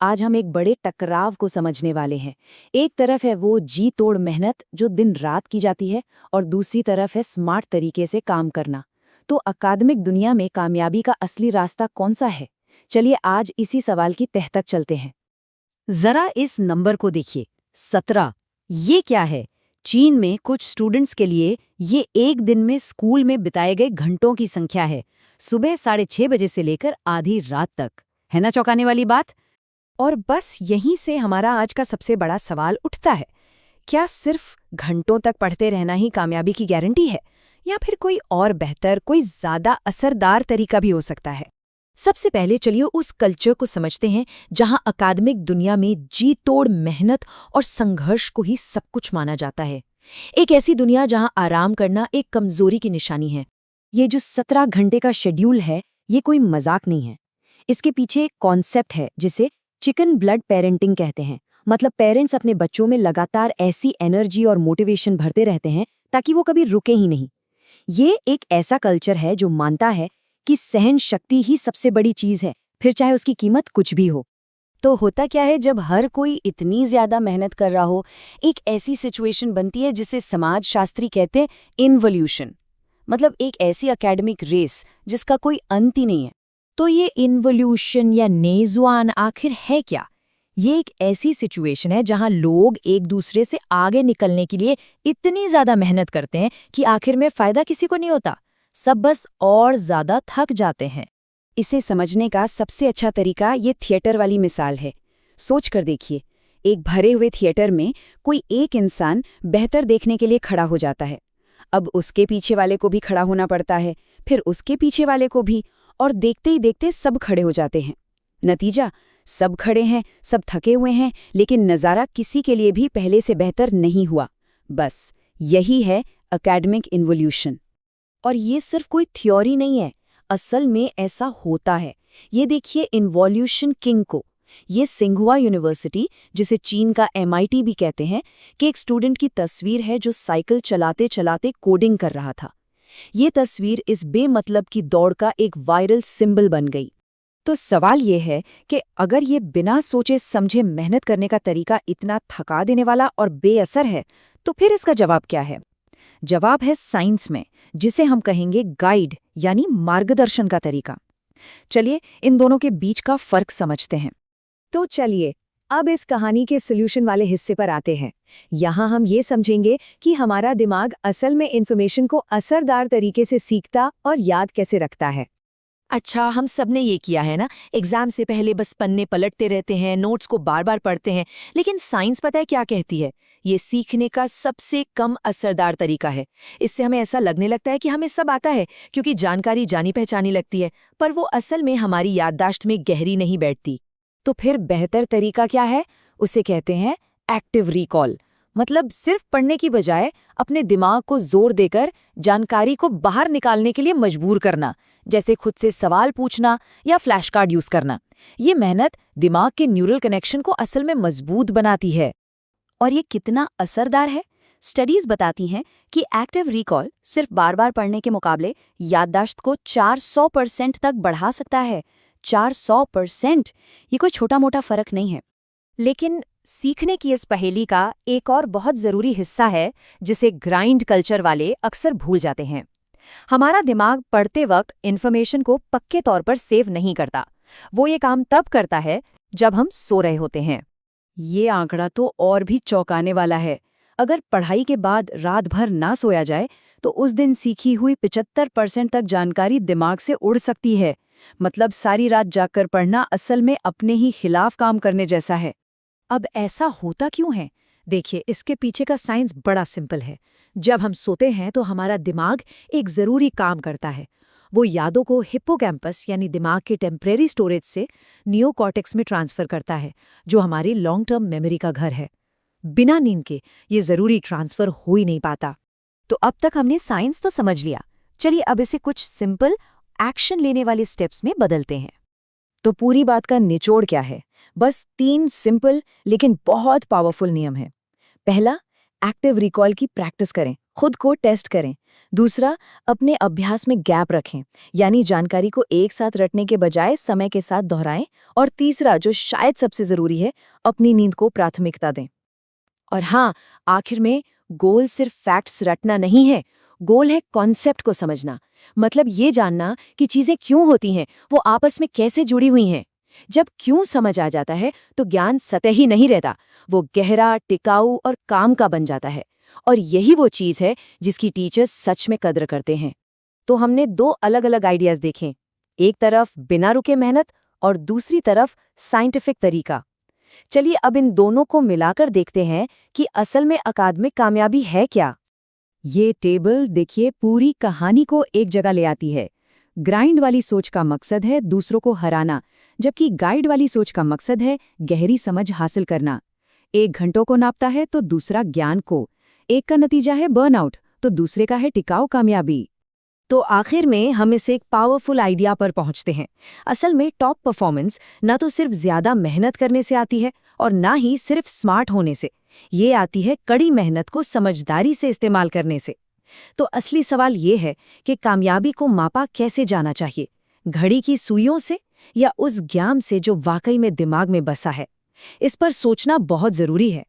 आज हम एक बड़े टकराव को समझने वाले हैं। एक तरफ है वो जी तोड़ मेहनत जो दिन रात की जाती है और दूसरी तरफ है स्मार्ट तरीके से काम करना। तो अकादमिक दुनिया में कामयाबी का असली रास्ता कौन सा है? चलिए आज इसी सवाल की तह तक चलते हैं। जरा इस नंबर को देखिए, 17। ये क्या है? चीन में कुछ स्टूडेंट्स के लिए ये एक दिन में स्कूल में बिताए गए घंटों की संख्या है, सुबह 6:30 बजे से लेकर आधी रात तक। है ना चौंकाने वाली बात? और बस यहीं से हमारा आज का सबसे बड़ा सवाल उठता है, क्या सिर्फ घंटों तक पढ़ते रहना ही कामयाबी की गारंटी है, या फिर कोई और बेहतर, कोई ज्यादा असरदार तरीका भी हो सकता है? सबसे पहले चलिए उस कल्चर को समझते हैं जहां अकादमिक दुनिया में जी तोड़ मेहनत और संघर्ष को ही सब कुछ माना जाता है। एक ऐसी दुनिया जहां आराम करना एक कमजोरी की निशानी है। ये जो 17 घंटे का शेड्यूल है, ये कोई मजाक नहीं है। इसके पीछे एक कॉन्सेप्ट है जिसे चिकन ब्लड पेरेंटिंग कहते हैं। मतलब पेरेंट्स अपने बच्चों में लगातार ऐसी एनर्जी और मोटिवेशन भरते रहते हैं ताकि वो कभी रुके ही नहीं। ये एक ऐसा कल्चर है जो मानता है कि सहन शक्ति ही सबसे बड़ी चीज है, फिर चाहे उसकी कीमत कुछ भी हो। तो होता क्या है, जब हर कोई इतनी ज्यादा मेहनत कर रहा हो, एक ऐसी सिचुएशन बनती है जिसे समाजशास्त्री कहते हैं इन्वोल्यूशन। मतलब एक ऐसी एकेडमिक रेस जिसका कोई अंत ही नहीं है। तो ये इन्वोल्यूशन या नेजुआन आखिर है क्या? ये एक ऐसी सिचुएशन है जहां लोग एक दूसरे से आगे निकलने के लिए इतनी ज्यादा मेहनत करते हैं कि आखिर में फायदा किसी को नहीं होता। सब बस और ज्यादा थक जाते हैं। इसे समझने का सबसे अच्छा तरीका ये थिएटर वाली मिसाल है। सोच कर देखिए, एक भरे हुए थिएटर में कोई एक इंसान बेहतर देखने के लिए खड़ा हो जाता है। अब उसके पीछे वाले को भी खड़ा होना पड़ता है, फिर उसके पीछे वाले को भी, और देखते ही देखते सब खड़े हो जाते हैं। नतीजा, सब खड़े हैं, सब थके हुए हैं, लेकिन नज़ारा किसी के लिए भी पहले से बेहतर नहीं हुआ। बस यही है एकेडमिक इन्वोल्यूशन। और ये सिर्फ कोई थ्योरी नहीं है, असल में ऐसा होता है। ये देखिए इन्वोल्यूशन किंग को। ये सिंघुआ यूनिवर्सिटी, जिसे चीन का MIT भी कहते हैं, कि एक स्टूडेंट की तस्वीर है जो साइकिल चलाते चलाते कोडिंग कर रहा था। ये तस्वीर इस बेमतलब की दौड़ का एक वायरल सिंबल बन गई। तो सवाल ये है कि अगर ये बिना सोचे समझे मेहनत करने का तरीका इतना थका देने वाला और बेअसर है, तो फिर इसका जवाब क्या है? जवाब है साइंस में, जिसे हम कहेंगे गाइड यानी मार्गदर्शन का तरीका। चलिए इन दोनों के बीच का फर्क समझते हैं। तो चलिए अब इस कहानी के सॉल्यूशन वाले हिस्से पर आते हैं। यहाँ हम ये समझेंगे कि हमारा दिमाग असल में इन्फॉर्मेशन को असरदार तरीके से सीखता और याद कैसे रखता है। अच्छा, हम सब ने ये किया है ना, एग्जाम से पहले बस पन्ने पलटते रहते हैं, नोट्स को बार बार पढ़ते हैं। लेकिन साइंस पता है क्या कहती है? ये सीखने का सबसे कम असरदार तरीका है। इससे हमें ऐसा लगने लगता है कि हमें सब आता है क्योंकि जानकारी जानी पहचानी लगती है, पर वो असल में हमारी याददाश्त में गहरी नहीं बैठती। तो फिर बेहतर तरीका क्या है? उसे कहते हैं एक्टिव रिकॉल। मतलब सिर्फ पढ़ने की बजाय अपने दिमाग को जोर देकर जानकारी को बाहर निकालने के लिए मजबूर करना, जैसे खुद से सवाल पूछना या फ्लैश कार्ड यूज करना। ये मेहनत दिमाग के न्यूरल कनेक्शन को असल में मजबूत बनाती है। और ये कितना असरदार है? स्टडीज बताती हैं कि एक्टिव रिकॉल सिर्फ बार बार पढ़ने के मुकाबले याददाश्त को 400% तक बढ़ा सकता है। 400%! ये कोई छोटा मोटा फर्क नहीं है। लेकिन सीखने की इस पहेली का एक और बहुत ज़रूरी हिस्सा है जिसे ग्राइंड कल्चर वाले अक्सर भूल जाते हैं। हमारा दिमाग पढ़ते वक्त इन्फॉर्मेशन को पक्के तौर पर सेव नहीं करता। वो ये काम तब करता है जब हम सो रहे होते हैं। ये आंकड़ा तो और भी चौंकाने वाला है। अगर पढ़ाई के बाद रात भर ना सोया जाए तो उस दिन सीखी हुई 75% तक जानकारी दिमाग से उड़ सकती है। मतलब सारी रात जागकर पढ़ना असल में अपने ही खिलाफ काम करने जैसा है। अब ऐसा होता क्यों है? देखिए, इसके पीछे का साइंस बड़ा सिंपल है। जब हम सोते हैं तो हमारा दिमाग एक जरूरी काम करता है। वो यादों को हिप्पोकैम्पस यानी दिमाग के टेम्परेरी स्टोरेज से नियोकॉर्टेक्स में ट्रांसफर करता है, जो हमारी लॉन्ग टर्म मेमोरी का घर है। बिना नींद के ये जरूरी ट्रांसफर हो ही नहीं पाता। तो अब तक हमने साइंस तो समझ लिया। चलिए अब इसे कुछ सिंपल एक्शन लेने वाले स्टेप्स में बदलते हैं। तो पूरी बात का निचोड़ क्या है? बस 3 सिंपल लेकिन बहुत पावरफुल नियम हैं। पहला, एक्टिव रिकॉल की प्रैक्टिस करें, खुद को टेस्ट करें। दूसरा, अपने अभ्यास में गैप रखें, यानी जानकारी को एक साथ रटने के बजाय समय के साथ दोहराएं। और तीसरा, जो शायद सबसे ज़रूरी है, अपनी नींद को प्राथमिकता दें। और हाँ, आखिर में गोल सिर्फ फैक्ट्स रटना नहीं है, गोल है कॉन्सेप्ट को समझना। मतलब ये जानना कि चीज़ें क्यों होती हैं, वो आपस में कैसे जुड़ी हुई हैं। जब क्यों समझ आ जाता है तो ज्ञान सतही नहीं रहता, वो गहरा, टिकाऊ और काम का बन जाता है। और यही वो चीज़ है जिसकी टीचर्स सच में कद्र करते हैं। तो हमने दो अलग अलग आइडियाज़ देखे, एक तरफ बिना रुके मेहनत और दूसरी तरफ साइंटिफिक तरीका। चलिए अब इन दोनों को मिलाकर देखते हैं कि असल में अकादमिक कामयाबी है क्या। ये टेबल देखिए पूरी कहानी को एक जगह ले आती है। ग्राइंड वाली सोच का मकसद है दूसरों को हराना, जबकि गाइड वाली सोच का मकसद है गहरी समझ हासिल करना। एक घंटों को नापता है तो दूसरा ज्ञान को। एक का नतीजा है बर्नआउट तो दूसरे का है टिकाऊ कामयाबी। तो आखिर में हम इस एक पावरफुल आइडिया पर पहुंचते हैं। असल में टॉप परफॉर्मेंस ना तो सिर्फ ज्यादा मेहनत करने से आती है और ना ही सिर्फ स्मार्ट होने से। ये आती है कड़ी मेहनत को समझदारी से इस्तेमाल करने से। तो असली सवाल ये है कि कामयाबी को मापा कैसे जाना चाहिए, घड़ी की सुइयों से या उस ज्ञान से जो वाकई में दिमाग में बसा है। इस पर सोचना बहुत जरूरी है।